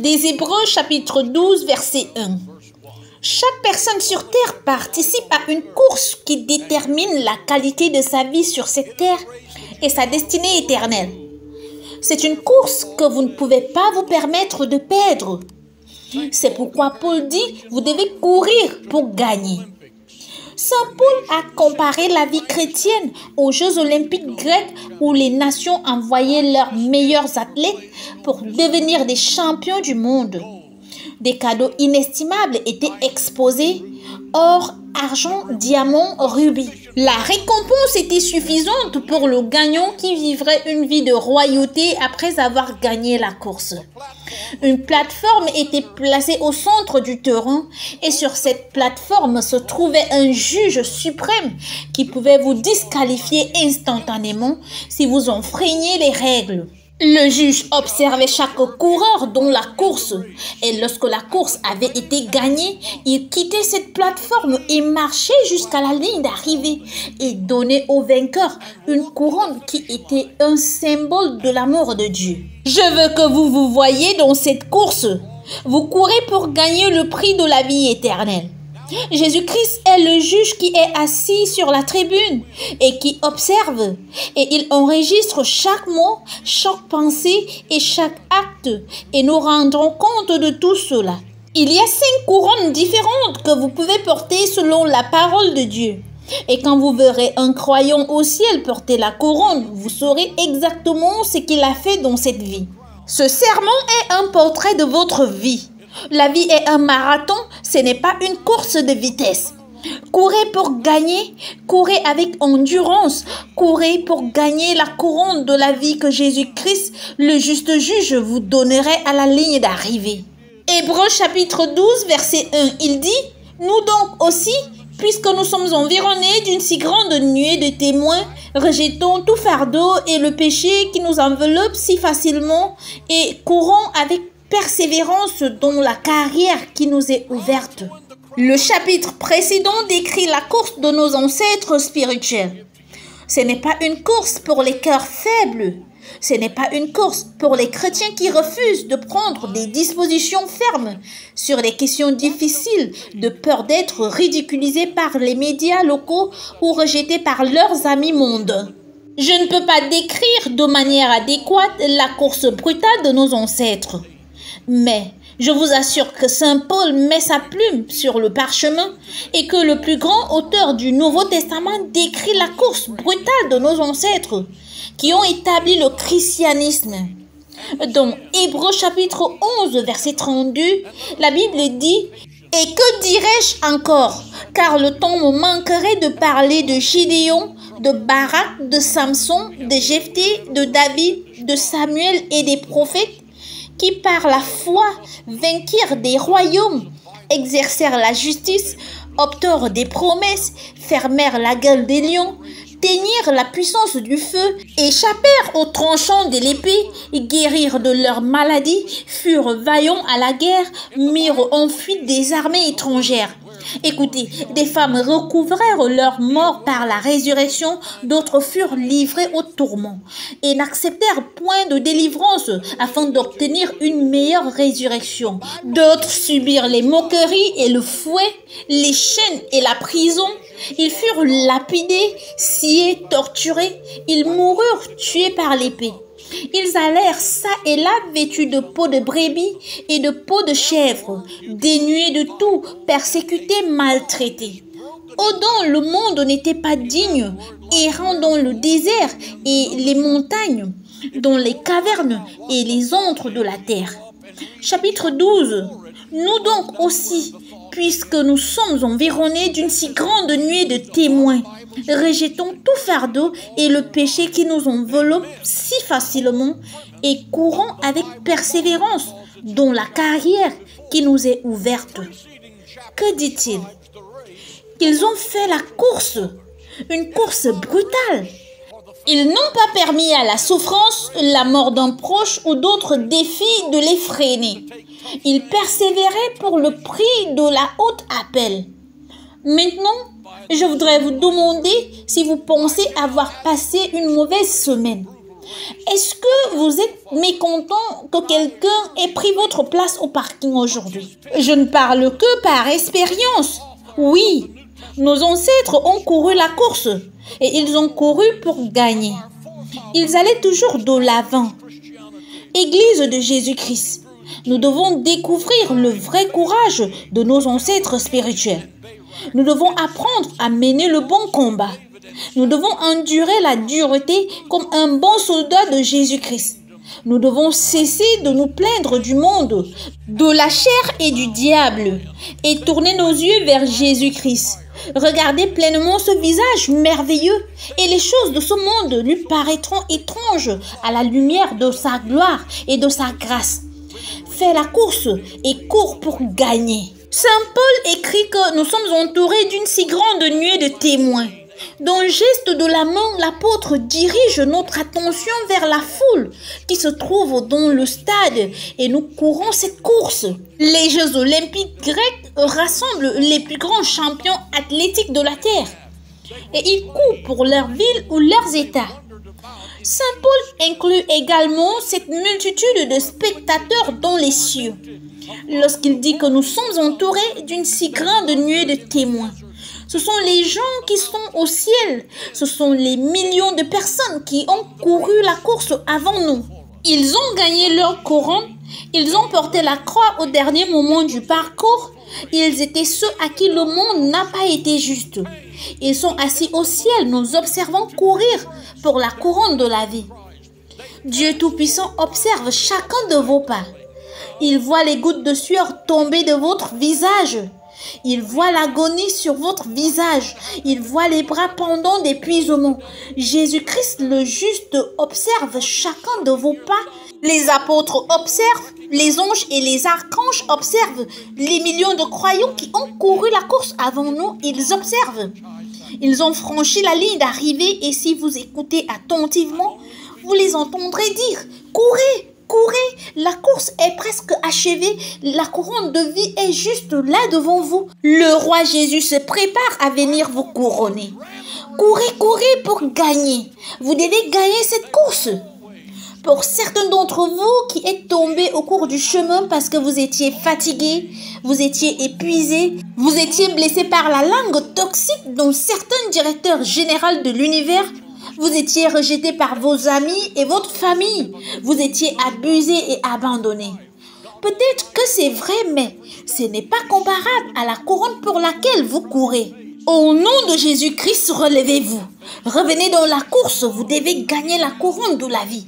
Des Hébreux chapitre 12 verset 1. Chaque personne sur terre participe à une course qui détermine la qualité de sa vie sur cette terre et sa destinée éternelle. C'est une course que vous ne pouvez pas vous permettre de perdre. C'est pourquoi Paul dit, vous devez courir pour gagner. Saint Paul a comparé la vie chrétienne aux Jeux olympiques grecs où les nations envoyaient leurs meilleurs athlètes pour devenir des champions du monde. Des cadeaux inestimables étaient exposés, or, argent, diamant, rubis. La récompense était suffisante pour le gagnant qui vivrait une vie de royauté après avoir gagné la course. Une plateforme était placée au centre du terrain et sur cette plateforme se trouvait un juge suprême qui pouvait vous disqualifier instantanément si vous enfreigniez les règles. Le juge observait chaque coureur dans la course et lorsque la course avait été gagnée, il quittait cette plateforme et marchait jusqu'à la ligne d'arrivée et donnait au vainqueur une couronne qui était un symbole de l'amour de Dieu. Je veux que vous vous voyiez dans cette course. Vous courez pour gagner le prix de la vie éternelle. Jésus-Christ est le juge qui est assis sur la tribune et qui observe et il enregistre chaque mot, chaque pensée et chaque acte et nous rendrons compte de tout cela. Il y a 5 couronnes différentes que vous pouvez porter selon la parole de Dieu. Et quand vous verrez un croyant au ciel porter la couronne, vous saurez exactement ce qu'il a fait dans cette vie. Ce serment est un portrait de votre vie. La vie est un marathon, ce n'est pas une course de vitesse. Courez pour gagner, courez avec endurance, courez pour gagner la couronne de la vie que Jésus-Christ, le juste juge, vous donnerait à la ligne d'arrivée. Hébreux chapitre 12 verset 1, il dit « Nous donc aussi, puisque nous sommes environnés d'une si grande nuée de témoins, rejetons tout fardeau et le péché qui nous enveloppe si facilement et courons avec persévérance dans la carrière qui nous est ouverte. » Le chapitre précédent décrit la course de nos ancêtres spirituels. Ce n'est pas une course pour les cœurs faibles. Ce n'est pas une course pour les chrétiens qui refusent de prendre des dispositions fermes sur les questions difficiles de peur d'être ridiculisés par les médias locaux ou rejetés par leurs amis mondains. Je ne peux pas décrire de manière adéquate la course brutale de nos ancêtres. Mais je vous assure que Saint Paul met sa plume sur le parchemin et que le plus grand auteur du Nouveau Testament décrit la course brutale de nos ancêtres qui ont établi le christianisme. Dans Hébreux chapitre 11 verset 32, la Bible dit « Et que dirais-je encore? Car le temps me manquerait de parler de Gédéon, de Barak, de Samson, de Jephthé, de David, de Samuel et des prophètes qui par la foi vainquirent des royaumes, exercèrent la justice, obtinrent des promesses, fermèrent la gueule des lions, teignirent la puissance du feu, échappèrent aux tranchants de l'épée, guérirent de leurs maladies, furent vaillants à la guerre, mirent en fuite des armées étrangères. » Écoutez, des femmes recouvrèrent leur mort par la résurrection, d'autres furent livrées au tourment et n'acceptèrent point de délivrance afin d'obtenir une meilleure résurrection. D'autres subirent les moqueries et le fouet, les chaînes et la prison. Ils furent lapidés, sciés, torturés. Ils moururent tués par l'épée. Ils allèrent çà et là vêtus de peau de brebis et de peau de chèvre, dénués de tout, persécutés, maltraités. Autant le monde n'était pas digne, errant dans le désert et les montagnes, dans les cavernes et les antres de la terre. Chapitre 12. Nous donc aussi, puisque nous sommes environnés d'une si grande nuée de témoins, rejetons tout fardeau et le péché qui nous enveloppe si facilement et courons avec persévérance dans la carrière qui nous est ouverte. Que dit-il? Qu'ils ont fait la course, une course brutale. Ils n'ont pas permis à la souffrance, la mort d'un proche ou d'autres défis de les freiner. Ils persévéraient pour le prix de la haute appel. Maintenant, je voudrais vous demander si vous pensez avoir passé une mauvaise semaine. Est-ce que vous êtes mécontent que quelqu'un ait pris votre place au parking aujourd'hui? Je ne parle que par expérience. Oui, nos ancêtres ont couru la course et ils ont couru pour gagner. Ils allaient toujours de l'avant. Église de Jésus-Christ, nous devons découvrir le vrai courage de nos ancêtres spirituels. Nous devons apprendre à mener le bon combat. Nous devons endurer la dureté comme un bon soldat de Jésus-Christ. Nous devons cesser de nous plaindre du monde, de la chair et du diable, et tourner nos yeux vers Jésus-Christ. Regardez pleinement ce visage merveilleux, et les choses de ce monde lui paraîtront étranges à la lumière de sa gloire et de sa grâce. Fais la course et cours pour gagner. Saint Paul écrit que nous sommes entourés d'une si grande nuée de témoins. D'un geste de la main, l'apôtre dirige notre attention vers la foule qui se trouve dans le stade et nous courons cette course. Les Jeux olympiques grecs rassemblent les plus grands champions athlétiques de la terre et ils courent pour leur ville ou leurs États. Saint Paul inclut également cette multitude de spectateurs dans les cieux lorsqu'il dit que nous sommes entourés d'une si grande nuée de témoins. Ce sont les gens qui sont au ciel. Ce sont les millions de personnes qui ont couru la course avant nous. Ils ont gagné leur couronne. Ils ont porté la croix au dernier moment du parcours. Ils étaient ceux à qui le monde n'a pas été juste. Ils sont assis au ciel, nous observons courir pour la couronne de la vie. Dieu Tout-Puissant observe chacun de vos pas. Il voit les gouttes de sueur tomber de votre visage. Il voit l'agonie sur votre visage. Il voit les bras pendants d'épuisement. Jésus-Christ le juste observe chacun de vos pas. Les apôtres observent, les anges et les archanges observent. Les millions de croyants qui ont couru la course avant nous, ils observent. Ils ont franchi la ligne d'arrivée et si vous écoutez attentivement, vous les entendrez dire « Courez !» Courez, la course est presque achevée, la couronne de vie est juste là devant vous. Le roi Jésus se prépare à venir vous couronner. Courez, courez pour gagner. Vous devez gagner cette course. Pour certains d'entre vous qui êtes tombés au cours du chemin parce que vous étiez fatigués, vous étiez épuisés, vous étiez blessés par la langue toxique dont certains directeurs généraux de l'univers. Vous étiez rejeté par vos amis et votre famille. Vous étiez abusé et abandonné. Peut-être que c'est vrai, mais ce n'est pas comparable à la couronne pour laquelle vous courez. Au nom de Jésus-Christ, relevez-vous. Revenez dans la course, vous devez gagner la couronne de la vie.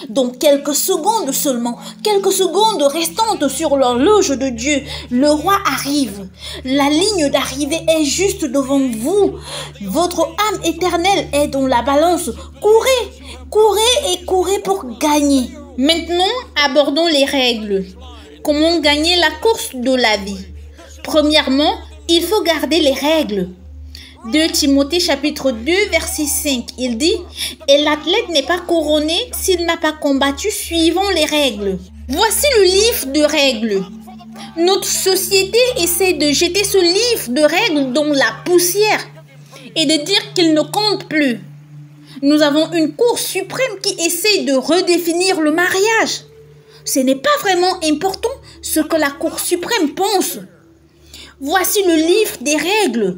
Dans quelques secondes seulement, quelques secondes restantes sur l'horloge de Dieu, le roi arrive. La ligne d'arrivée est juste devant vous. Votre âme éternelle est dans la balance. Courez, courez et courez pour gagner. Maintenant, abordons les règles. Comment gagner la course de la vie? Premièrement, il faut garder les règles. 2 Timothée chapitre 2 verset 5, il dit « Et l'athlète n'est pas couronné s'il n'a pas combattu suivant les règles. » Voici le livre de règles. Notre société essaie de jeter ce livre de règles dans la poussière et de dire qu'il ne compte plus. Nous avons une cour suprême qui essaie de redéfinir le mariage. Ce n'est pas vraiment important ce que la Cour suprême pense. Voici le livre des règles.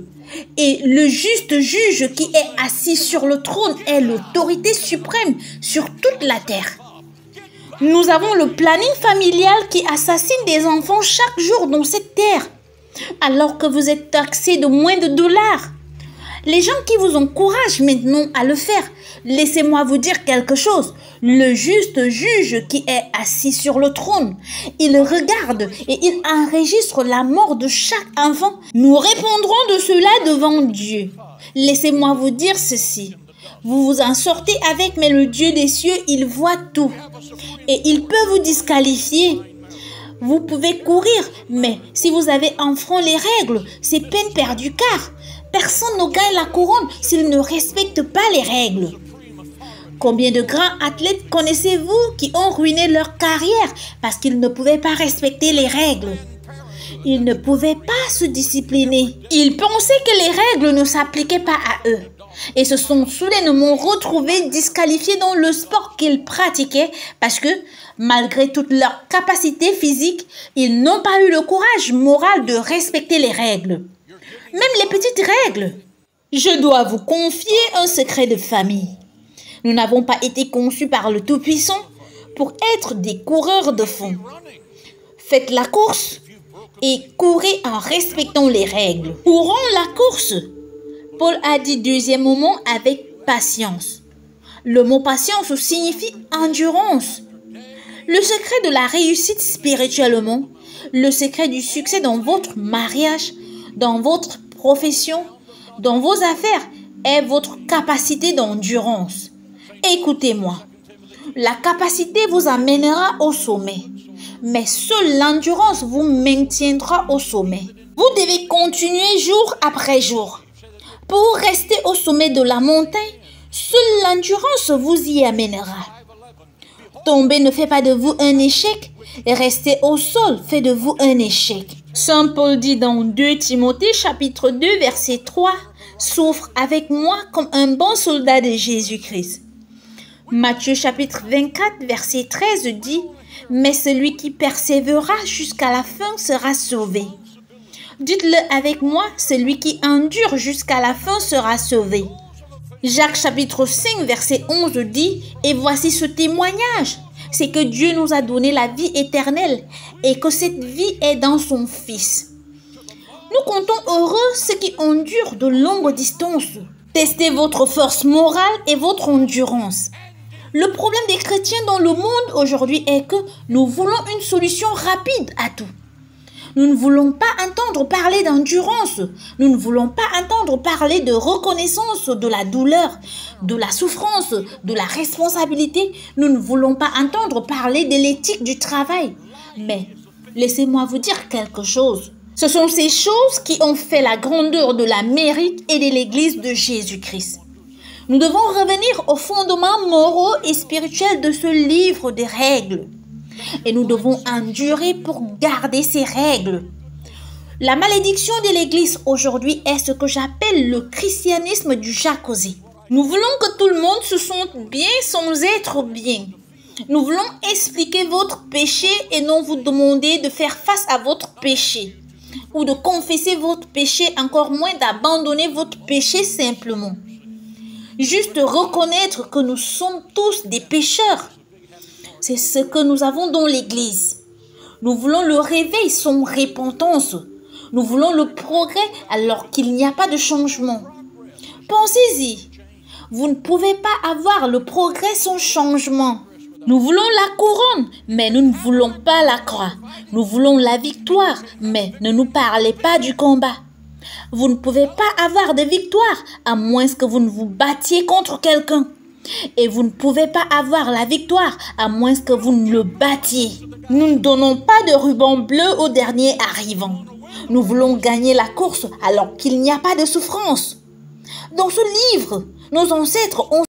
Et le juste juge qui est assis sur le trône est l'autorité suprême sur toute la terre. Nous avons le planning familial qui assassine des enfants chaque jour dans cette terre, alors que vous êtes taxés de moins de dollars. Les gens qui vous encouragent maintenant à le faire, laissez-moi vous dire quelque chose. Le juste juge qui est assis sur le trône, il regarde et il enregistre la mort de chaque enfant. Nous répondrons de cela devant Dieu. Laissez-moi vous dire ceci. Vous vous en sortez avec, mais le Dieu des cieux, il voit tout. Et il peut vous disqualifier. Vous pouvez courir, mais si vous avez enfreint les règles, c'est peine perdue car personne ne gagne la couronne s'il ne respecte pas les règles. Combien de grands athlètes connaissez-vous qui ont ruiné leur carrière parce qu'ils ne pouvaient pas respecter les règles? Ils ne pouvaient pas se discipliner. Ils pensaient que les règles ne s'appliquaient pas à eux et se sont soudainement retrouvés disqualifiés dans le sport qu'ils pratiquaient parce que, malgré toute leur capacité physique, ils n'ont pas eu le courage moral de respecter les règles. Même les petites règles. Je dois vous confier un secret de famille. Nous n'avons pas été conçus par le Tout-Puissant pour être des coureurs de fond. Faites la course et courez en respectant les règles. Courons la course. Paul a dit deuxièmement avec patience. Le mot patience signifie endurance. Le secret de la réussite spirituellement, le secret du succès dans votre mariage, dans votre profession, dans vos affaires est votre capacité d'endurance. Écoutez-moi, la capacité vous amènera au sommet, mais seule l'endurance vous maintiendra au sommet. Vous devez continuer jour après jour. Pour rester au sommet de la montagne, seule l'endurance vous y amènera. Tomber ne fait pas de vous un échec, et rester au sol fait de vous un échec. Saint Paul dit dans 2 Timothée chapitre 2 verset 3, « Souffre avec moi comme un bon soldat de Jésus-Christ. » Matthieu chapitre 24 verset 13 dit, « Mais celui qui persévérera jusqu'à la fin sera sauvé. » Dites-le avec moi, celui qui endure jusqu'à la fin sera sauvé. Jacques chapitre 5 verset 11 dit, « Et voici ce témoignage, c'est que Dieu nous a donné la vie éternelle et que cette vie est dans son Fils. » Nous comptons heureux ceux qui endurent de longues distances. Testez votre force morale et votre endurance. Le problème des chrétiens dans le monde aujourd'hui est que nous voulons une solution rapide à tout. Nous ne voulons pas entendre parler d'endurance. Nous ne voulons pas entendre parler de reconnaissance de la douleur, de la souffrance, de la responsabilité. Nous ne voulons pas entendre parler de l'éthique du travail. Mais laissez-moi vous dire quelque chose. Ce sont ces choses qui ont fait la grandeur de l'Amérique et de l'Église de Jésus-Christ. Nous devons revenir aux fondements moraux et spirituels de ce livre des règles. Et nous devons endurer pour garder ces règles. La malédiction de l'Église aujourd'hui est ce que j'appelle le christianisme du jacuzzi. Nous voulons que tout le monde se sente bien sans être bien. Nous voulons expliquer votre péché et non vous demander de faire face à votre péché. Ou de confesser votre péché, encore moins d'abandonner votre péché simplement. Juste reconnaître que nous sommes tous des pécheurs. C'est ce que nous avons dans l'Église. Nous voulons le réveil sans repentance. Nous voulons le progrès alors qu'il n'y a pas de changement. Pensez-y. Vous ne pouvez pas avoir le progrès sans changement. Nous voulons la couronne, mais nous ne voulons pas la croix. Nous voulons la victoire, mais ne nous parlez pas du combat. Vous ne pouvez pas avoir de victoire à moins que vous ne vous battiez contre quelqu'un. Et vous ne pouvez pas avoir la victoire à moins que vous ne le battiez. Nous ne donnons pas de ruban bleu au dernier arrivant. Nous voulons gagner la course alors qu'il n'y a pas de souffrance. Dans ce livre, nos ancêtres ont